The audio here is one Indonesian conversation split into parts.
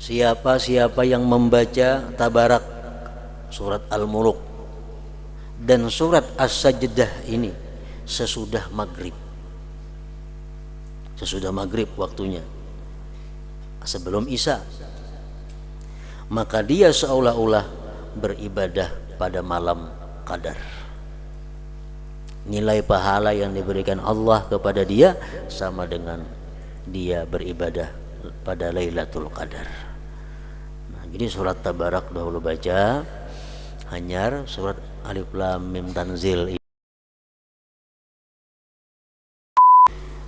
Siapa yang membaca surat Al-Muluk dan surat As-Sajdah ini sesudah maghrib waktunya, sebelum Isya, maka dia seolah-olah beribadah pada malam Qadar. Nilai pahala yang diberikan Allah kepada dia sama dengan dia beribadah pada Lailatul Qadar. Nah, jadi surat Tabarak dahulu baca, hanyar surat Alif Lam Mim Tanzil.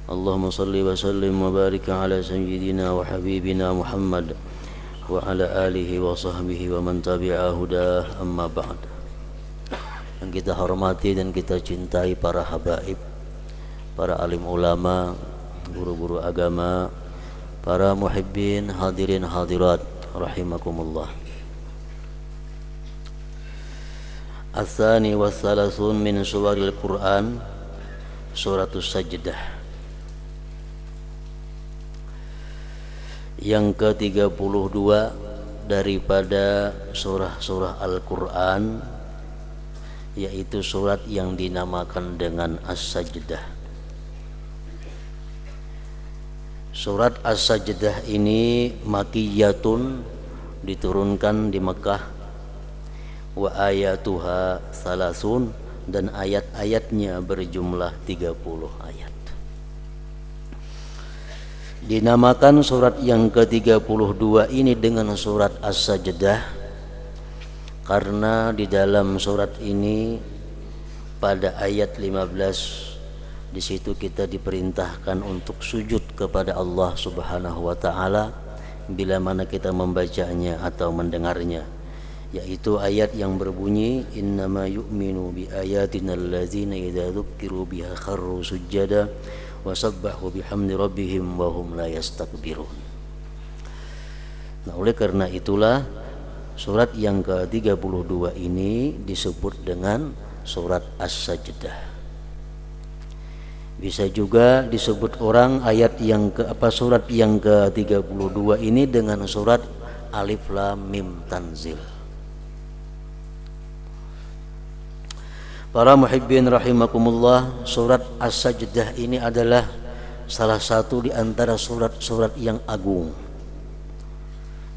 Allahumma salli wa sallim wa barik ala sayyidina wa habibina Muhammad wa ala alihi wa sahbihi wa man tabi'a hudah, amma ba'd. Yang kita hormati dan kita cintai para habaib, para alim ulama, guru-guru agama, para muhibbin, hadirin hadirat rahimakumullah. As-tsani was-salasun min suwaril Qur'an, suratus Sajdah. Yang ke-32 daripada surah-surah Al-Qur'an, yaitu surat yang dinamakan dengan As-Sajdah. Surat As-Sajdah ini makiyatun, diturunkan di Mekah, wa ayatuha salasun, dan ayat-ayatnya berjumlah 30 ayat. Dinamakan surat yang ke-32 ini dengan surat As-Sajdah karena di dalam surat ini pada ayat 15 di situ kita diperintahkan untuk sujud kepada Allah Subhanahu wa taala bila mana kita membacanya atau mendengarnya, yaitu ayat yang berbunyi innama yu'minu bi ayatina allazina idza dzukiru biha kharru sujada wa sabbahu bihamdi rabbihim wa hum la yastakbirun. Nah, oleh karena itulah surat yang ke-32 ini disebut dengan surat As-Sajdah. Bisa juga disebut orang surat yang ke-32 ini dengan surat Alif Lam Mim Tanzil. Para muhibbin rahimakumullah, surat As-Sajdah ini adalah salah satu di antara surat-surat yang agung,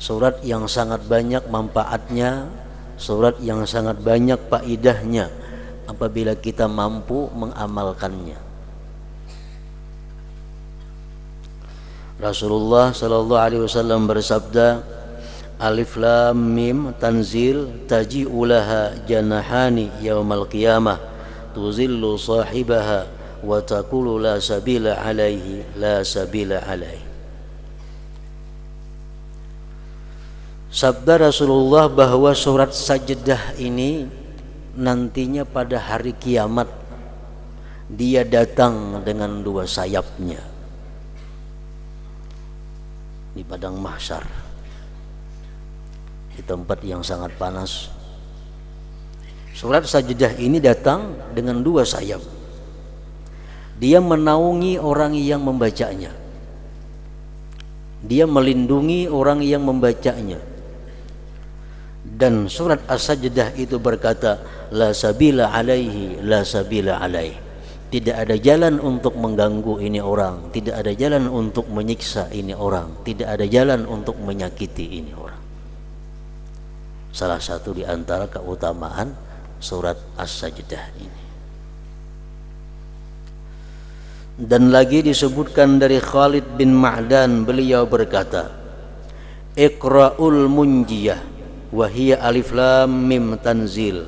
surat yang sangat banyak manfaatnya, surat yang sangat banyak faidahnya apabila kita mampu mengamalkannya. Rasulullah sallallahu alaihi wasallam bersabda, Alif Lam Mim Tanzil taji'u laha janahani yaumal qiyamah tuzillu sahibaha wa taqulu la sabila alaihi la sabila alaihi. Sabda Rasulullah bahwa surat Sajdah ini nantinya pada hari kiamat dia datang dengan dua sayapnya di padang mahsyar, di tempat yang sangat panas. Surat Sajdah ini datang dengan dua sayap. Dia menaungi orang yang membacanya, dia melindungi orang yang membacanya. Dan surat As-Sajdah itu berkata, la sabila alaihi, la sabila alaihi. Tidak ada jalan untuk mengganggu ini orang, tidak ada jalan untuk menyiksa ini orang, tidak ada jalan untuk menyakiti ini orang. Salah satu di antara keutamaan surat As-Sajdah ini. Dan lagi disebutkan dari Khalid bin Ma'dan, beliau berkata, Iqra'ul munjiyah wa hiya alif lam mim tanzil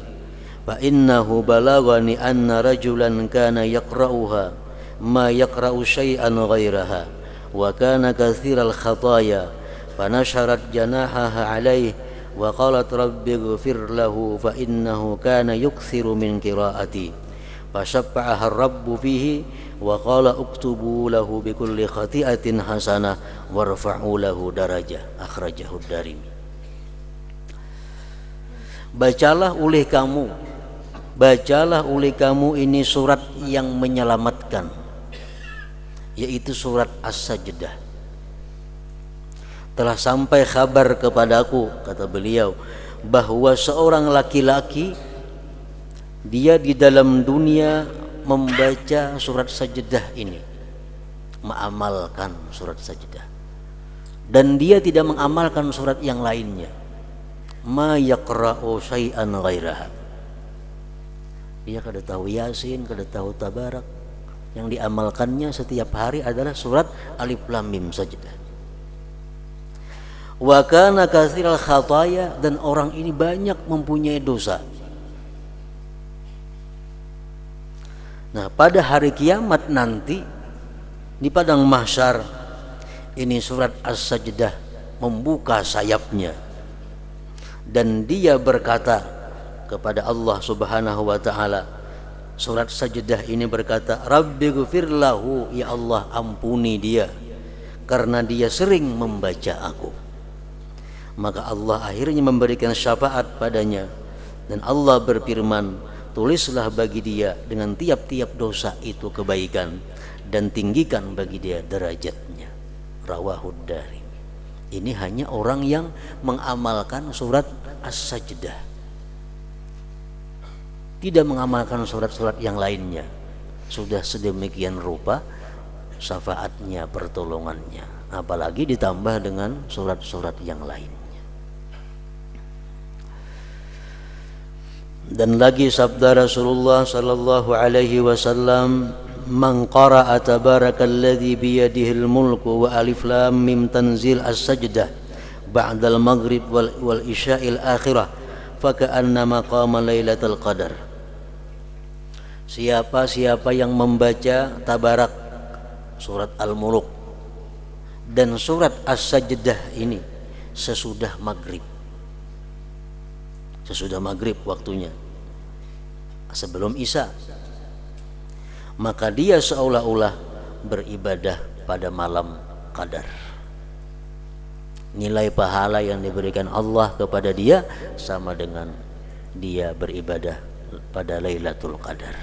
fa innahu balagani anna rajulan kana yaqra'uha ma yaqra'u syai'an ghairaha wa kana katsiral khataya fa nasharat janahaha alaihi wa qalat rabbi ighfir lahu fa innahu kana yukthiru min qiraati fa syaffa'aha rabbu fihi wa qala uktubu lahu bi kulli khati'atin hasanah warfa'u lahu darajah, akhrajahu Darimi. Bacalah oleh kamu ini surat yang menyelamatkan, yaitu surat As-Sajdah. telah sampai kabar kepadaku, kata beliau, bahwa seorang laki-laki dia di dalam dunia membaca surat sajdah ini, mengamalkan surat sajdah, dan dia tidak mengamalkan surat yang lainnya. Ma yaqra'u syai'an ghairaha. Dia kada tahu Yasin, kada tahu Tabarak. Yang diamalkannya setiap hari adalah surat Alif Lam Mim sajdah. Wa kana katsiral khataya, dan orang ini banyak mempunyai dosa. Nah, pada hari kiamat nanti di padang mahsyar ini surat As-Sajdah membuka sayapnya dan dia berkata kepada Allah Subhanahu wa taala. Surat Sajdah ini berkata, Rabbighfir lahu, ya Allah ampuni dia karena dia sering membaca aku. Maka Allah akhirnya memberikan syafaat padanya, dan Allah berfirman, tulislah bagi dia dengan tiap-tiap dosa itu kebaikan, dan tinggikan bagi dia derajatnya. Rawahud Darimi. Ini hanya orang yang mengamalkan surat As-Sajdah, tidak mengamalkan surat-surat yang lainnya. Sudah sedemikian rupa syafaatnya, pertolongannya, apalagi ditambah dengan surat-surat yang lainnya. Dan lagi sabda Rasulullah sallallahu alaihi wasallam, man qara'a tabarakalladzi biyadihil mulku wa alif lam mim tanzil as-sajdah ba'dal maghrib wal isya'il akhirah faka'annama qama lailatul qadar. Siapa yang membaca Tabarak, surat Al-Muluk, dan surat As-Sajdah ini sesudah maghrib waktunya, sebelum Isya, maka dia seolah-olah beribadah pada malam Qadar. Nilai pahala yang diberikan Allah kepada dia sama dengan dia beribadah pada Lailatul Qadar.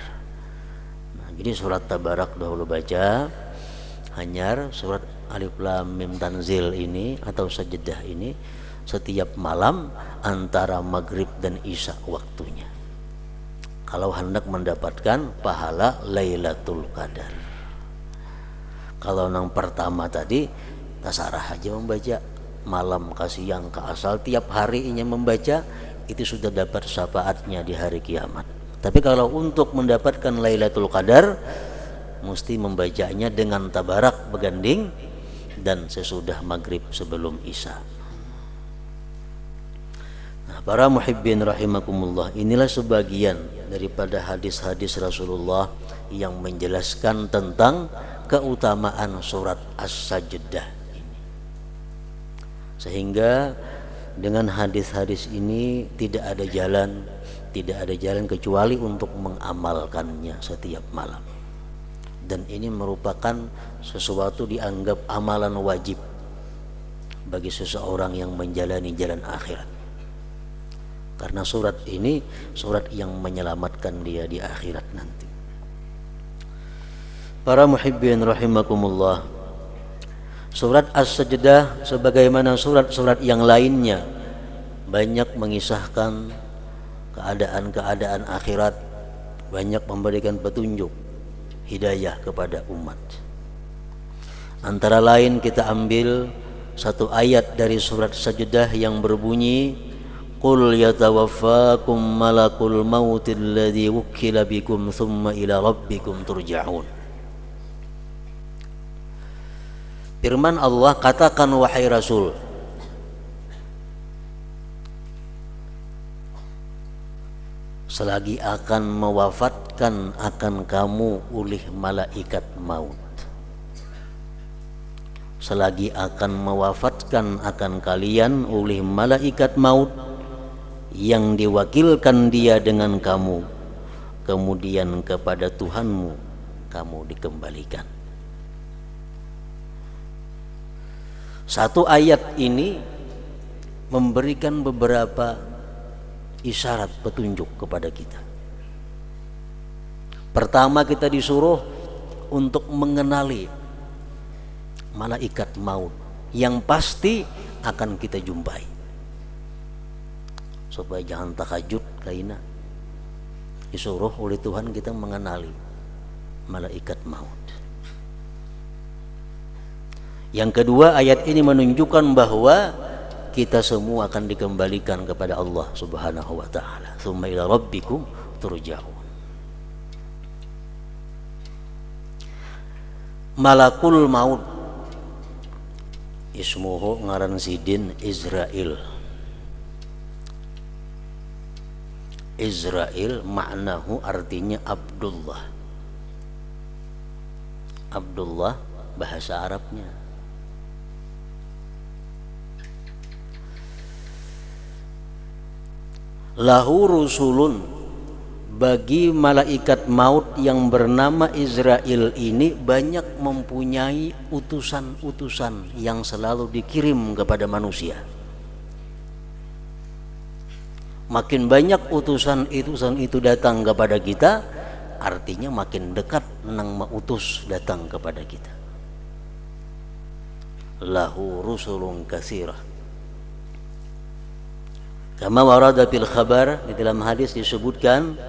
Jadi surat Tabarak dahulu baca, hanyar surat Alif Lam Mim Tanzil ini atau Sajdah ini setiap malam antara maghrib dan isya waktunya, kalau hendak mendapatkan pahala Lailatul Qadar. Kalau yang pertama tadi tasarah aja membaca, malam ke siang ke asal tiap harinya membaca, itu sudah dapat syafaatnya di hari kiamat. Tapi kalau untuk mendapatkan Lailatul Qadar mesti membacanya dengan Tabarak beganding dan sesudah maghrib sebelum isya. Nah, para muhibbin rahimakumullah, inilah sebagian daripada hadis-hadis Rasulullah yang menjelaskan tentang keutamaan surat As-Sajdah ini. Sehingga dengan hadis-hadis ini tidak ada jalan kecuali untuk mengamalkannya setiap malam. Dan ini merupakan sesuatu dianggap amalan wajib bagi seseorang yang menjalani jalan akhirat. Karena surat ini surat yang menyelamatkan dia di akhirat nanti. Para muhibbin rahimakumullah, surat As-Sajdah sebagaimana surat-surat yang lainnya banyak mengisahkan keadaan-keadaan akhirat, banyak memberikan petunjuk hidayah kepada umat. Antara lain kita ambil satu ayat dari surat Sajdah yang berbunyi, Qul yatawaffakum malakul mautil ladzi wukkila bikum thumma ila rabbikum turja'un. Firman Allah, katakan wahai Rasul, selagi akan mewafatkan akan kamu oleh malaikat maut. Selagi akan mewafatkan akan kalian oleh malaikat maut yang diwakilkan dia dengan kamu, kemudian kepada Tuhanmu kamu dikembalikan. Satu ayat ini memberikan beberapa isyarat petunjuk kepada kita. Pertama, kita disuruh untuk mengenali malaikat maut yang pasti akan kita jumpai. Supaya jangan takajud kaina disuruh oleh Tuhan kita mengenali malaikat maut. Yang kedua, ayat ini menunjukkan bahwa kita semua akan dikembalikan kepada Allah Subhanahu wa taala. Tsumma ila rabbikum turja'un. Malakul maut ismuhu ngaran sidin Israil. Israil maknahu artinya Abdullah. Abdullah bahasa Arabnya. Lahu rusulun, bagi malaikat maut yang bernama Israil ini banyak mempunyai utusan-utusan yang selalu dikirim kepada manusia. Makin banyak utusan itu datang kepada kita, artinya makin dekat nang mautus datang kepada kita. Lahu rusulun katsirah. Kama warada fil khabar, di dalam hadis disebutkan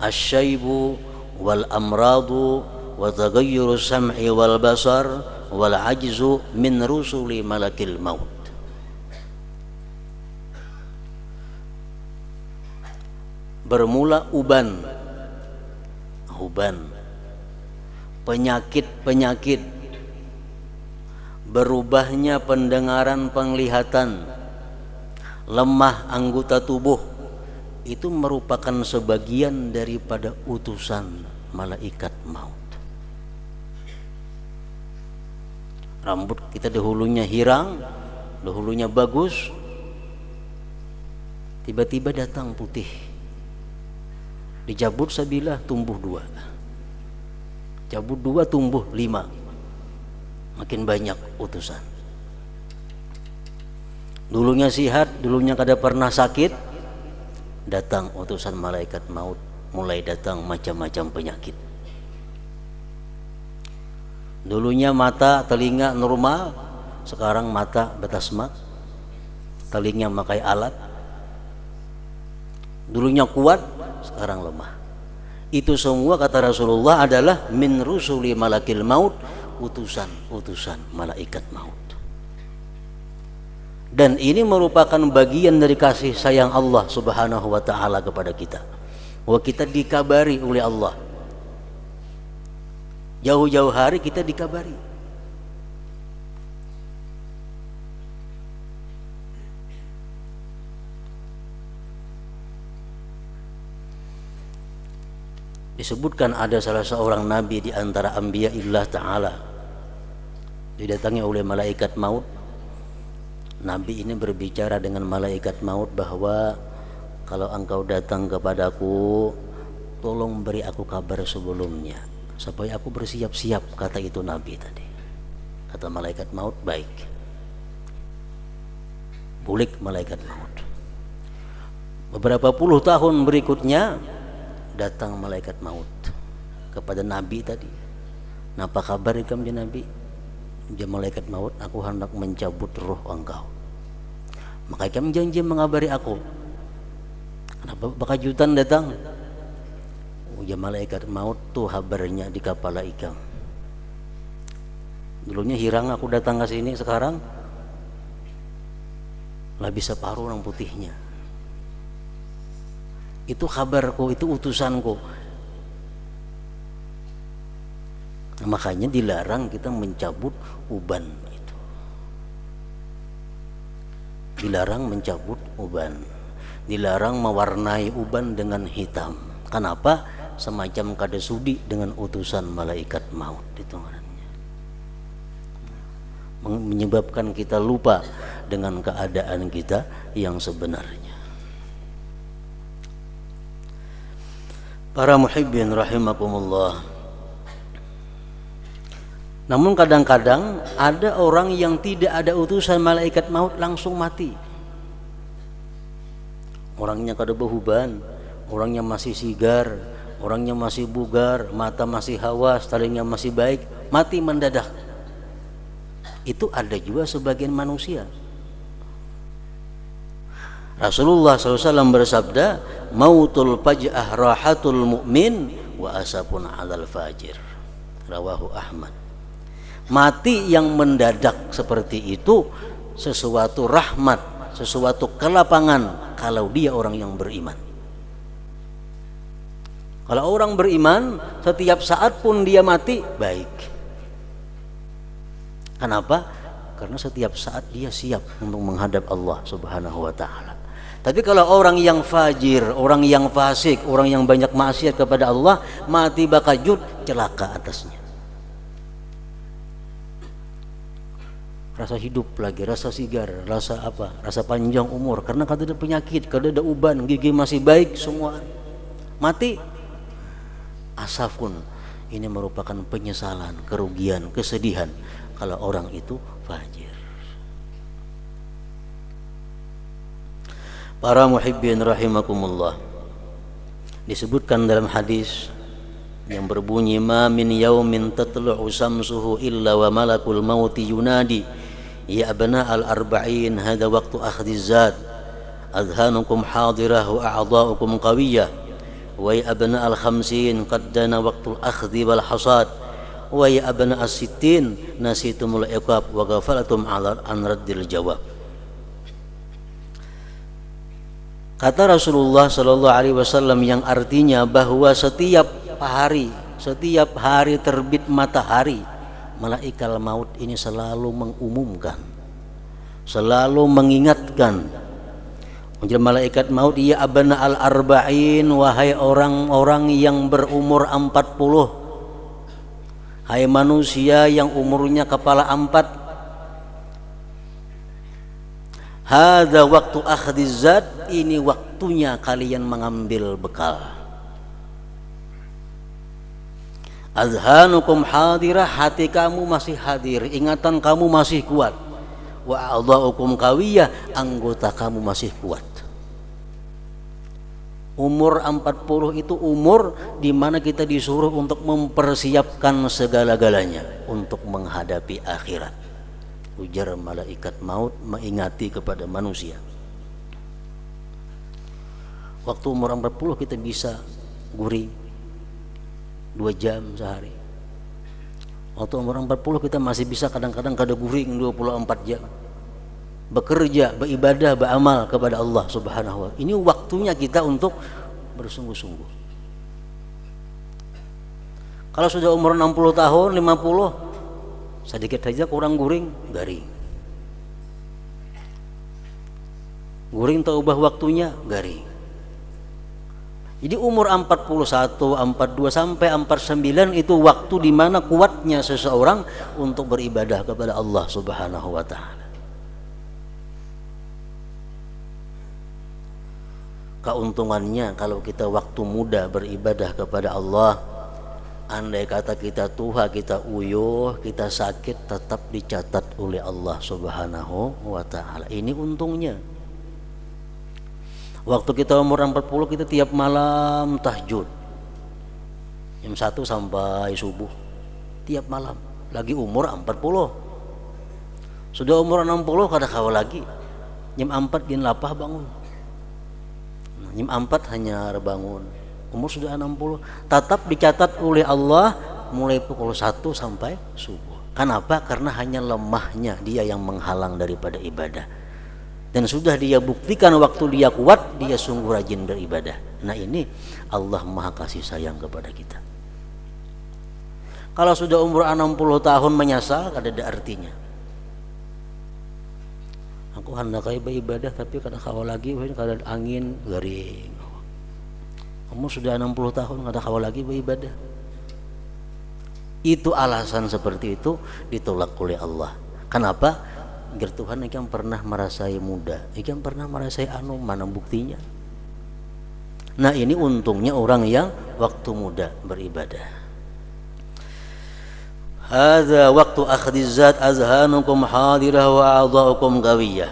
asyaibu wal amradu wa taghayyuru sam'i wal basar wal ajzu min rusuli malakil maut. Bermula uban, penyakit, berubahnya pendengaran penglihatan, lemah anggota tubuh, itu merupakan sebagian daripada utusan malaikat maut. Rambut kita dahulunya hirang, dahulunya bagus, tiba-tiba datang putih. Dicabut sabilah tumbuh 2, cabut 2 tumbuh 5, makin banyak utusan. Dulunya sihat, dulunya kada pernah sakit, datang utusan malaikat maut, mulai datang macam-macam penyakit. Dulunya mata telinga normal, sekarang mata betasmak, telinga memakai alat. Dulunya kuat, sekarang lemah. Itu semua kata Rasulullah adalah min rusuli malakil maut, utusan malaikat maut. Dan ini merupakan bagian dari kasih sayang Allah Subhanahu wa taala kepada kita. Bahwa kita dikabari oleh Allah. Jauh-jauh hari kita dikabari. Disebutkan ada salah seorang nabi di antara anbiyaillah ta'ala didatangi oleh malaikat maut. Nabi ini berbicara dengan malaikat maut bahwa kalau engkau datang kepadaku, tolong beri aku kabar sebelumnya supaya aku bersiap-siap, kata itu Nabi tadi. Kata malaikat maut, baik. Bulik malaikat maut. Beberapa puluh tahun berikutnya datang malaikat maut kepada Nabi tadi. Napa kabar ikam ya Nabi? Ya malaikat maut, aku hendak mencabut roh engkau. Maka ikam janji mengabari aku. Kenapa bakajutan datang? Ya malaikat maut tuh kabarnya di kepala ikam. Dulunya hirang aku datang ke sini, sekarang lah bisa paruh orang putihnya. Itu kabarku, itu utusanku. Makanya dilarang kita mencabut uban itu. Dilarang mencabut uban. Dilarang mewarnai uban dengan hitam. Kenapa? Semacam kada sudi dengan utusan malaikat maut itu orangnya. Menyebabkan kita lupa dengan keadaan kita yang sebenarnya. Para muhibbin rahimakumullah. Namun kadang-kadang ada orang yang tidak ada utusan malaikat maut langsung mati. Orangnya kada behuban, orangnya masih sigar, orangnya masih bugar, mata masih hawas, telinga masih baik, mati mendadak. Itu ada juga sebagian manusia Rasulullah SAW bersabda, mautul faj'ah rahatul mu'min wa asapun 'alal fajir. Rawahu Ahmad. Mati yang mendadak seperti itu sesuatu rahmat, sesuatu kelapangan kalau dia orang yang beriman. Kalau orang beriman, setiap saat pun dia mati baik. Kenapa? Karena setiap saat dia siap untuk menghadap Allah Subhanahu wa taala. Tapi kalau orang yang fajir, orang yang fasik, orang yang banyak maksiat kepada Allah, mati bakajut, celaka atasnya. Rasa hidup lagi, rasa sigar, rasa apa? Rasa panjang umur. Karena kada ada penyakit, kada ada uban, gigi masih baik semua. Mati. Asafun. Ini merupakan penyesalan, kerugian, kesedihan kalau orang itu fajir. Para muhibbin rahimakumullah, disebutkan dalam hadis yang berbunyi, ma min yaumin tatlu'u samsuhu illa wa malakul mauti yunadi ya abna al-arba'in hada waqtu akhdhiz zat adhanukum hadirah wa a'dha'ukum qawiyah wa ya abna al-khamsin qad dana waqtul akhdhi wal hasad wa ya abna as-sittin nasitumul iqab wa ghafalatum an raddil jawab. Kata Rasulullah sallallahu alaihi wasallam yang artinya bahwa setiap hari terbit matahari, malaikat maut ini selalu mengumumkan, selalu mengingatkan. Menjadi malaikat maut, ya abna al-arba'in, wahai orang-orang yang berumur 40, hai manusia yang umurnya kepala 4, hadza waktu akhdhiz zat, ini waktunya kalian mengambil bekal. Azhanukum hadirah, hati kamu masih hadir, ingatan kamu masih kuat. Wa a'dha'ukum qawiyah, anggota kamu masih kuat. Umur 40 itu umur di mana kita disuruh untuk mempersiapkan segala-galanya untuk menghadapi akhirat. Ujar malaikat maut mengingati kepada manusia. Waktu umur 40 kita bisa guring 2 jam sehari. Waktu umur 40 kita masih bisa kadang-kadang kada guring 24 jam. Bekerja, beribadah, beramal kepada Allah Subhanahu wa ta'ala. Ini waktunya kita untuk bersungguh-sungguh. Kalau sudah umur 60 tahun, 50, sedikit saja kurang guring, garing. Guring tak ubah waktunya, garing. Jadi umur 41, 42 sampai 49 itu waktu di mana kuatnya seseorang untuk beribadah kepada Allah Subhanahu wa taala. Keuntungannya kalau kita waktu muda beribadah kepada Allah, andai kata kita tua, kita uyuh, kita sakit, tetap dicatat oleh Allah Subhanahu wa taala. Ini untungnya. Waktu kita umur 40 kita tiap malam tahajud jam 1 sampai subuh, tiap malam. Lagi umur 40. Sudah umur 60 kada kawal lagi. Jam 4 din lapah bangun. Jam 4 hanya bangun. Umur sudah 60, tetap dicatat oleh Allah mulai pukul 1 sampai subuh. Kenapa? Karena hanya lemahnya dia yang menghalang daripada ibadah. Dan sudah dia buktikan waktu dia kuat, dia sungguh rajin beribadah. Nah ini Allah maha kasih sayang kepada kita. Kalau sudah umur 60 tahun menyesal, kada ada artinya. Aku hendak beribadah tapi kada kawal lagi, kada ada angin, garing. Umur sudah 60 tahun kada kawal lagi beribadah. Itu alasan seperti itu ditolak oleh Allah. Kenapa? Agar Tuhan yang pernah merasai muda, yang pernah merasai mana buktinya. Nah ini untungnya orang yang waktu muda beribadah. Hadza waktu akhdhiz zat azhanukum hadirah wa a'dha'ukum qawiyah.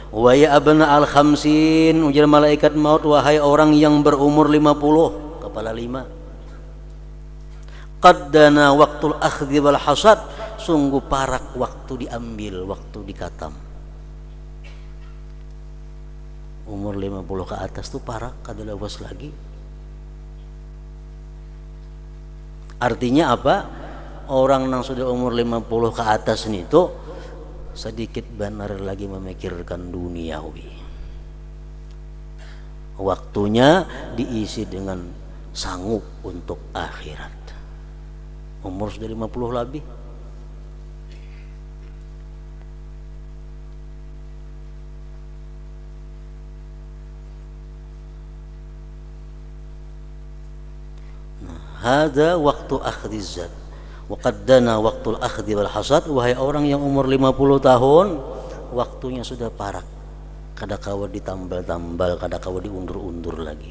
Wa ya abna al-khamsin, ujar malaikat maut, wahai orang yang berumur 50, kepala 5. Qad dana waqtul akhdhi wal hasad, sungguh parak waktu diambil, waktu dikatam. Umur 50 ke atas tuh parah kada lawas lagi. Artinya apa? Orang yang sudah umur 50 ke atas ini tuh sedikit benar lagi memikirkan duniawi. Waktunya diisi dengan sanggup untuk akhirat. Umur sudah 50 lebih. Hada waktu akhdhiz zat wa qaddana waktul akhdhi wal hasad. Wahai orang yang umur 50 tahun, waktunya sudah parak. Kada kawa ditambal-tambal, kada kawa diundur-undur lagi.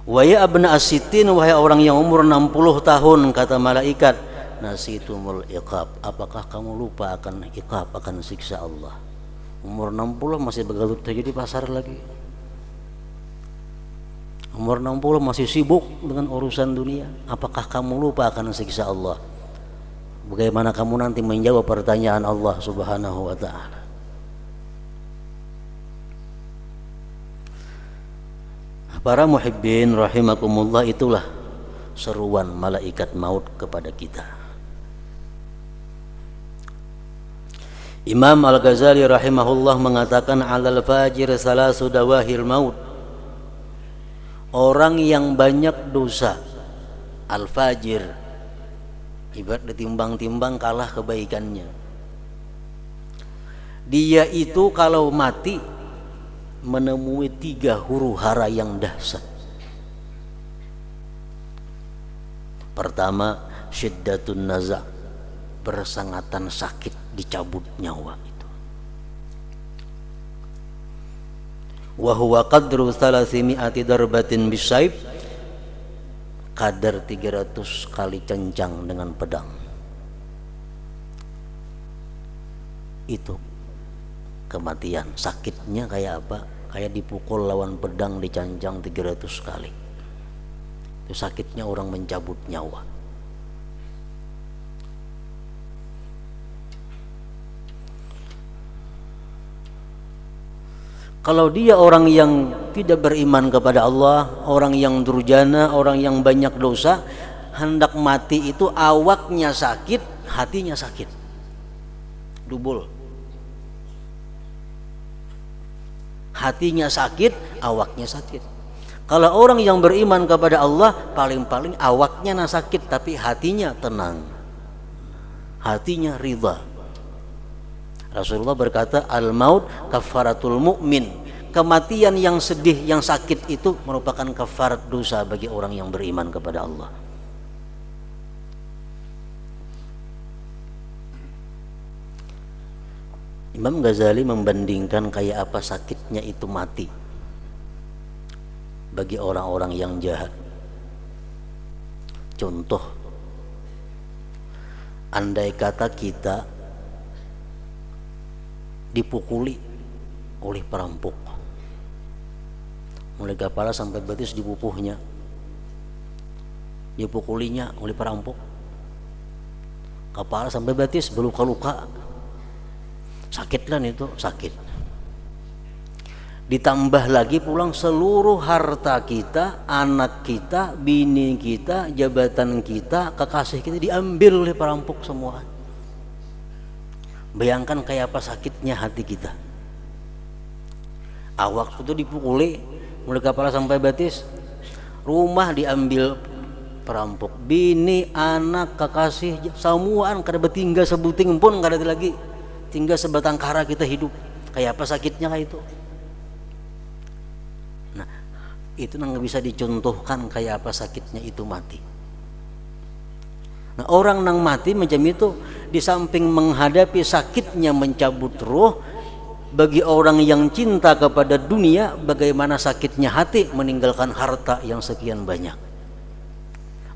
Wa ya abna as-sittin, wahai orang yang umur 60 tahun, kata malaikat, nasitumul iqab, apakah kamu lupa akan iqab, akan siksa Allah? Umur 60 masih begalut saja di pasar lagi. Umur 60 masih sibuk dengan urusan dunia. Apakah kamu lupa akan siksa Allah? Bagaimana kamu nanti menjawab pertanyaan Allah Subhanahu wa ta'ala? Para muhibbin rahimakumullah, itulah seruan malaikat maut kepada kita. Imam Al-Ghazali rahimahullah mengatakan, alal fajir salasu dawahil maut. Orang yang banyak dosa, al-fajir, ibarat ditimbang-timbang kalah kebaikannya. Dia itu kalau mati menemui 3 huru hara yang dahsyat. Pertama, syiddatun naza', bersangatan sakit, dicabut nyawa itu. Wa huwa qadru 300 darbatin bisaib, kadar 300 kali cencang dengan pedang. Itu kematian. Sakitnya kayak apa? Kayak dipukul lawan pedang, dicancang 300 kali. Itu sakitnya orang mencabut nyawa. Kalau dia orang yang tidak beriman kepada Allah, orang yang durjana, orang yang banyak dosa, hendak mati itu awaknya sakit, hatinya sakit. Double. Hatinya sakit, awaknya sakit. Kalau orang yang beriman kepada Allah, paling-paling awaknya sakit, tapi hatinya tenang, hatinya ridha. Rasulullah berkata, al-maut kafaratul mu'min. Kematian yang sedih, yang sakit itu merupakan kafarat dosa bagi orang yang beriman kepada Allah. Imam Ghazali membandingkan kayak apa sakitnya itu mati bagi orang-orang yang jahat. Contoh, andai kata kita dipukuli oleh perampok, mulai kepala sampai betis dipupuhnya, dipukulinya oleh perampok, kepala sampai betis berluka-luka, sakit lah itu, sakit. Ditambah lagi pulang seluruh harta kita, anak kita, bini kita, jabatan kita, kekasih kita diambil oleh perampok semua. Bayangkan kayak apa sakitnya hati kita. Awak itu dipukuli mulai kepala sampai betis, rumah diambil perampok, bini, anak, kekasih, semuaan kada bertinggal sebuting pun kada ada lagi, tinggal sebatang kara kita hidup. Kayak apa sakitnya kayak itu. Nah, itu nggak bisa dicontohkan kayak apa sakitnya itu mati. Nah, orang nang mati macam itu, di samping menghadapi sakitnya mencabut ruh, bagi orang yang cinta kepada dunia, bagaimana sakitnya hati meninggalkan harta yang sekian banyak.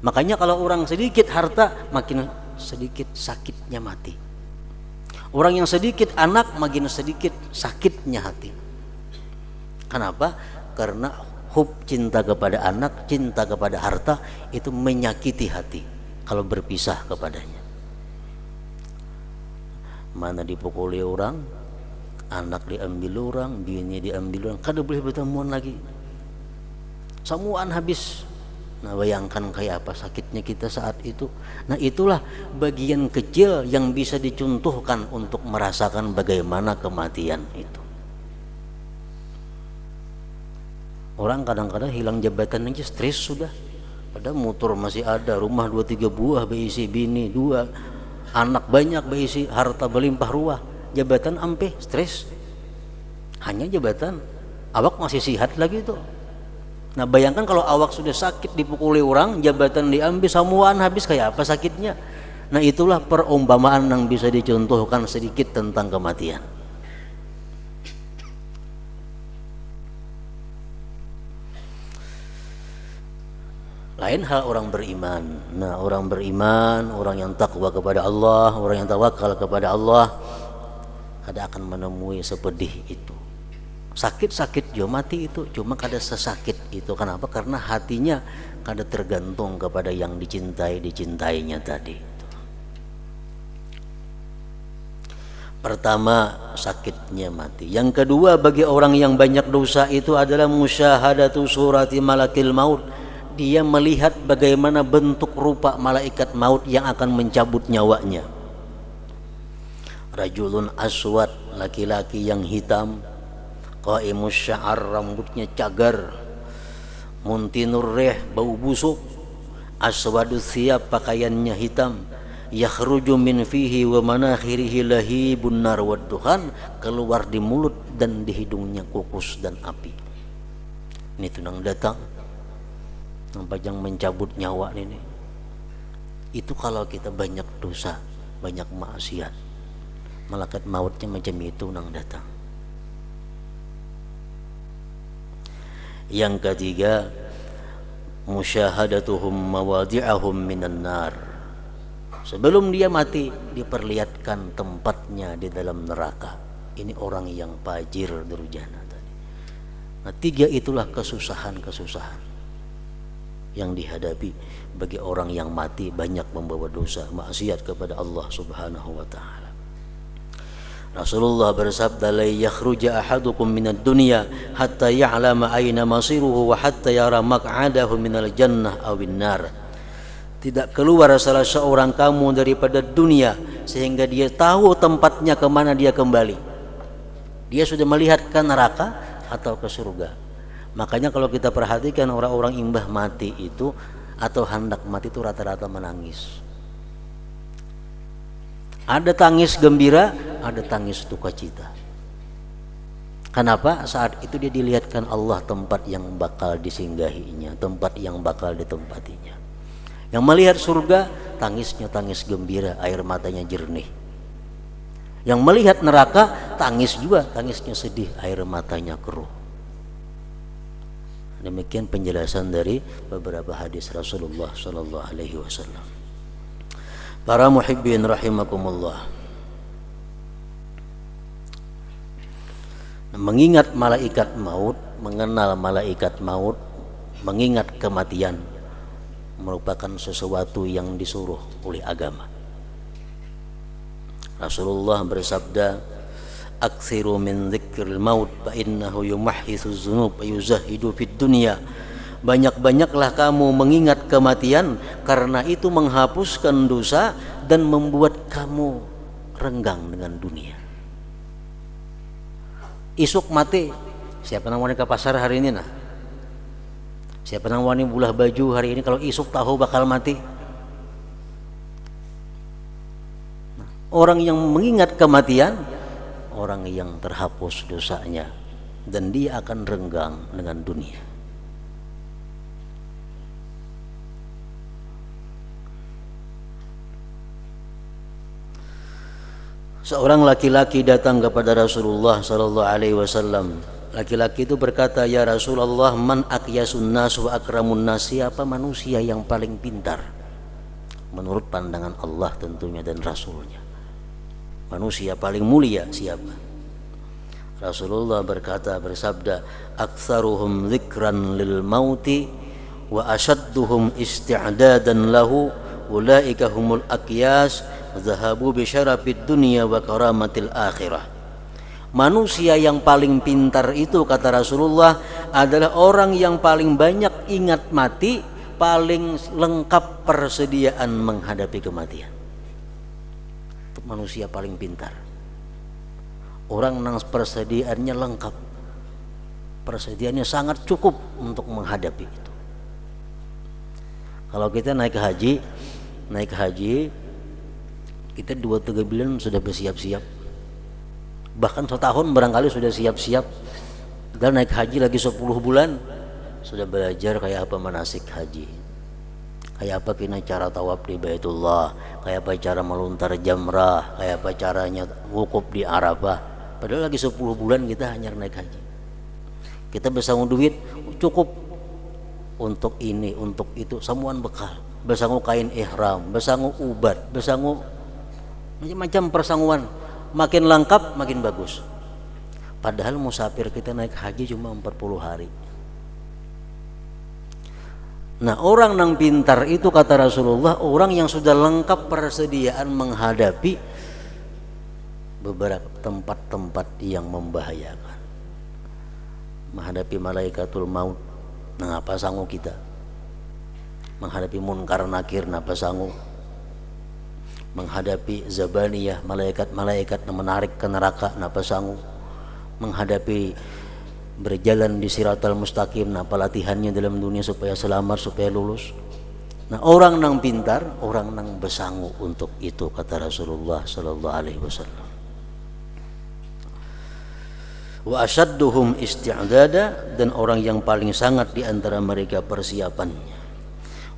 Makanya kalau orang sedikit harta, makin sedikit sakitnya mati. Orang yang sedikit anak, makin sedikit sakitnya hati. Kenapa? Karena cinta kepada anak, cinta kepada harta itu menyakiti hati kalau berpisah kepadanya. mana dipukuli orang, anak diambil orang, bini diambil orang, kada boleh bertemuan lagi, semuaan habis. Nah, bayangkan kayak apa sakitnya kita saat itu. Nah, itulah bagian kecil yang bisa dicontohkan untuk merasakan bagaimana kematian itu. Orang kadang-kadang hilang jabatan aja stres sudah. Padahal motor masih ada, rumah 2-3 buah berisi bini 2, anak banyak berisi, harta berlimpah ruah. Jabatan ampe stres. Hanya jabatan. Awak masih sehat lagi tuh. Nah, bayangkan kalau awak sudah sakit dipukuli orang, jabatan diambil, semuaan habis, kayak apa sakitnya. Nah, itulah perumpamaan yang bisa dicontohkan sedikit tentang kematian. Lain hal orang beriman. Nah, orang beriman, orang yang takwa kepada Allah, orang yang tawakal kepada Allah, kada akan menemui sepedih itu. Sakit-sakit jo mati itu, cuma kada sesakit itu. Kenapa? Karena hatinya kada tergantung kepada yang dicintainya tadi. Pertama, sakitnya mati. Yang kedua, bagi orang yang banyak dosa itu adalah musyahadatu surati malakil maut. Dia melihat bagaimana bentuk rupa malaikat maut yang akan mencabut nyawanya. Rajulun aswad, laki-laki yang hitam, qaimus sya'ar, rambutnya cagar, muntinur rih, bau busuk, aswadus thiyab, pakaiannya hitam, yakhruju min fihi wa manakhirihi lahibun nar wad duhan, keluar di mulut dan di hidungnya kukus dan api. Ini tunang datang nampak yang mencabut nyawa ini. Itu kalau kita banyak dosa, banyak maksiat, malaikat mautnya macam itu nang datang. Yang ketiga, musyahadatuhum mawadi'ahum minan nar. Sebelum dia mati, diperlihatkan tempatnya di dalam neraka. Ini orang yang fajir durjana tadi. Nah, 3 itulah kesusahan-kesusahan yang dihadapi bagi orang yang mati banyak membawa dosa, maksiat kepada Allah Subhanahu wa taala. Rasulullah bersabda, la yakhruja ahadukum minad dunya hatta ya'lama aina masiruhu wa hatta yara maq'adahu minal jannah awin nar. Tidak keluar salah seorang kamu daripada dunia sehingga dia tahu tempatnya kemana dia kembali. Dia sudah melihat ke neraka atau ke surga. Makanya kalau kita perhatikan orang-orang imbah mati itu atau hendak mati itu rata-rata menangis. Ada tangis gembira, ada tangis duka cita. Kenapa? Saat itu dia dilihatkan Allah tempat yang bakal disinggahinya, tempat yang bakal ditempatinya. Yang melihat surga, tangisnya tangis gembira, air matanya jernih. Yang melihat neraka, tangis juga, tangisnya sedih, air matanya keruh. Demikian penjelasan dari beberapa hadis Rasulullah sallallahu alaihi wasallam. Para muhibbin rahimakumullah, mengingat malaikat maut, mengenal malaikat maut, mengingat kematian merupakan sesuatu yang disuruh oleh agama. Rasulullah bersabda, aksiru min dzikril maut fa innahu yumahhisu dzunub wa yuzahidu fid dunya. Banyak-banyaklah kamu mengingat kematian karena itu menghapuskan dosa dan membuat kamu renggang dengan dunia. Isuk mati, siapa yang wani ke pasar hari ini nah? Siapa yang wani bulah baju hari ini kalau isuk tahu bakal mati? Orang yang mengingat kematian, orang yang terhapus dosanya dan dia akan renggang dengan dunia. Seorang laki-laki datang kepada Rasulullah sallallahu alaihi wasallam. Laki-laki itu berkata, "Ya Rasulullah, man aqyasun nas wa akramun nas?" Siapa manusia yang paling pintar? Menurut pandangan Allah tentunya dan Rasulnya. Manusia paling mulia siapa? Rasulullah bersabda, "Aktsaruhum dzikran lil mauti wa ashadduhum isti'dadan lahu, ulaika humul aqyas zahabu bi syarafid dunya wa karamatil akhirah. Manusia yang paling pintar itu kata Rasulullah adalah orang yang paling banyak ingat mati, paling lengkap persediaan menghadapi kematian. Itu manusia paling pintar. Orang yang persediaannya lengkap, persediaannya sangat cukup untuk menghadapi itu. Kalau kita naik haji kita 2-3 bulan sudah bersiap-siap, bahkan setahun barangkali sudah siap-siap. Dan naik haji lagi 10 bulan sudah belajar kayak apa manasik haji, kayak apa kena cara tawaf di Baitullah, kayak apa cara meluntar jamrah, kayak apa caranya wukuf di Arafah. Padahal lagi 10 bulan kita hanya naik haji. Kita bersanggup duit cukup untuk ini, untuk itu, semuaan bekal, bersanggup kain ihram, bersanggup ubat, bersanggup macam-macam persangguan. Makin lengkap makin bagus. Padahal musafir kita naik haji cuma 40 hari. Nah, orang yang pintar itu kata Rasulullah, orang yang sudah lengkap persediaan menghadapi beberapa tempat-tempat yang membahayakan, menghadapi malaikatul maut. Nah, apa sanggup kita menghadapi munkar nakir? Apa sanggup menghadapi zabaniyah, malaikat-malaikat yang menarik ke neraka? Apa sanggup menghadapi berjalan di siratal mustaqim? Apa latihannya dalam dunia supaya selamat, supaya lulus? Nah, orang yang pintar, orang yang bersanggup untuk itu kata Rasulullah sallallahu alaihi wasallam. Wa asyadduhum isti'dada, dan orang yang paling sangat di antara mereka persiapannya.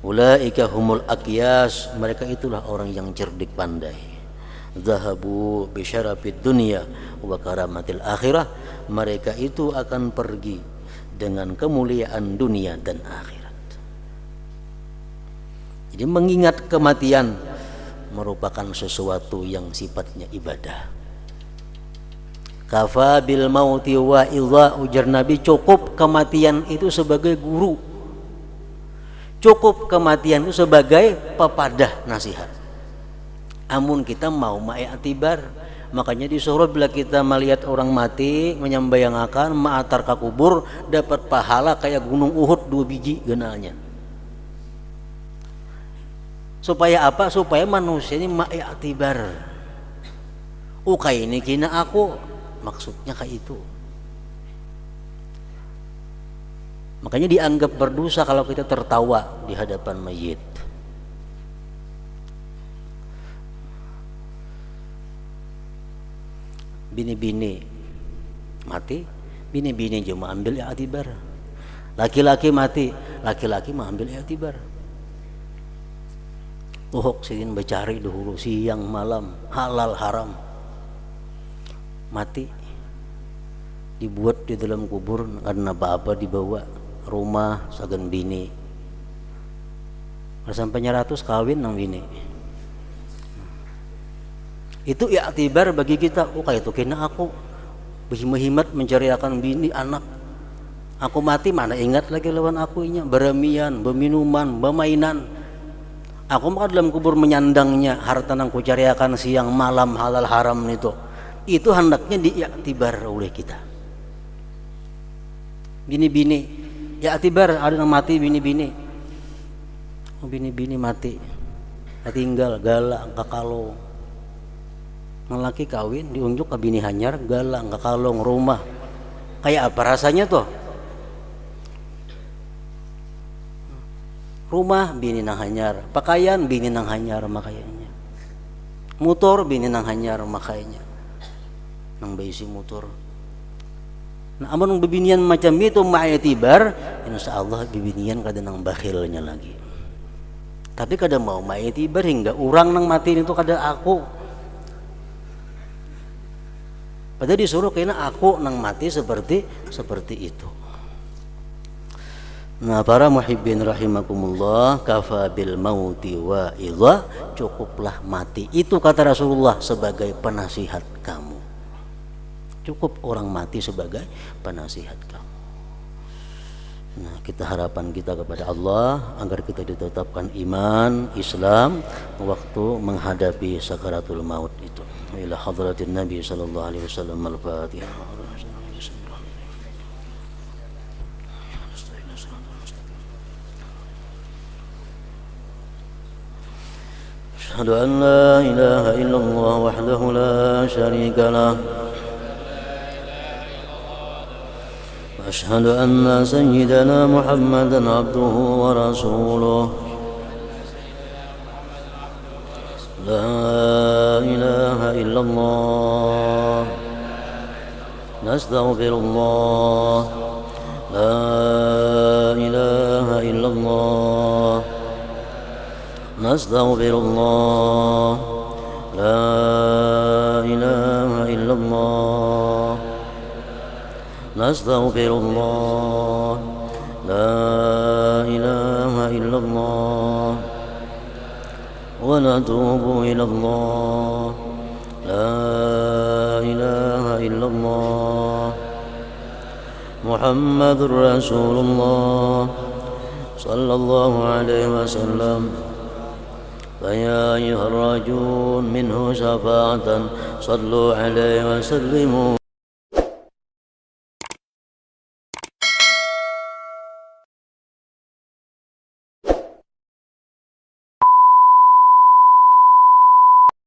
Ulaika humul aqyas, mereka itulah orang yang cerdik pandai. Zahabu bi syarafid dunya wa karamatil akhirah, mereka itu akan pergi dengan kemuliaan dunia dan akhirat. Jadi mengingat kematian merupakan sesuatu yang sifatnya ibadah. Kafa bil mauti wa idza, ujar Nabi, cukup kematian itu sebagai guru, cukup kematian itu sebagai pepadah nasihat. Amun kita mau ma'iktibar, makanya disuruh bila kita melihat orang mati menyambayangkan ma'atar ka kubur, dapat pahala kayak gunung Uhud 2 biji genalnya. Supaya apa? Supaya manusia ini ma'iktibar. Ini kina aku, maksudnya kayak itu. Makanya dianggap berdosa kalau kita tertawa di hadapan mayit. Bini-bini mati, bini-bini cuma ambil i'tibar. Laki-laki mati, laki-laki mah ambil i'tibar. Uhuk sidin becari dahulu siang malam, halal haram. Mati dibuat di dalam kubur karena apa-apa, dibawa rumah sagan bini sampai 100 kawin nang bini. Itu i'tibar bagi kita. Kayak itu kena aku berhimat mencariakan bini anak, aku mati mana ingat lagi lawan aku inya, beremian, berminuman, bermainan. Aku mah dalam kubur menyandangnya harta nang kucariakan siang malam halal haram itu hendaknya diiktibar oleh kita. Bini-bini iktibar, ada yang mati bini-bini. Bini-bini mati, tinggal galak kakalo. Laki kawin diunjuk ke bini hanyar, galak kakalong rumah. Kayak apa rasanya tuh? Rumah bini nang hanyar, pakaian bini nang hanyar makainya. Motor bini nang hanyar makainya. Nang baisi motor. Nah, amun bibinian macam itu ma'itibar, insyaallah bibinian kada nang bakhilnya lagi. Tapi kada mau ma'itibar hingga orang nang mati itu kada aku. Padahal disuruh kena aku nang mati seperti itu. Nah, para muhibbin rahimakumullah, kafa bil mauti wa idza, cukuplah mati itu kata Rasulullah sebagai penasihat kamu. Cukup orang mati sebagai penasihat kamu. Nah, kita harapan kita kepada Allah agar kita ditetapkan iman Islam waktu menghadapi sakaratul maut itu. Ila hadratin Nabi sallallahu alaihi wasallam. Al-Fatihah. أشهد أن لا إله إلا الله وحده لا شريك له وأشهد أن سيدنا محمدا عبده ورسوله لا إله إلا الله نستغفر الله لا إله إلا الله نستغفر الله لا إله إلا الله نستغفر الله لا إله إلا الله ونتوب إلى الله لا إله إلا الله محمد رسول الله صلى الله عليه وسلم فيا أيها الراجون منه شفاعة صلوا عليه وسلموا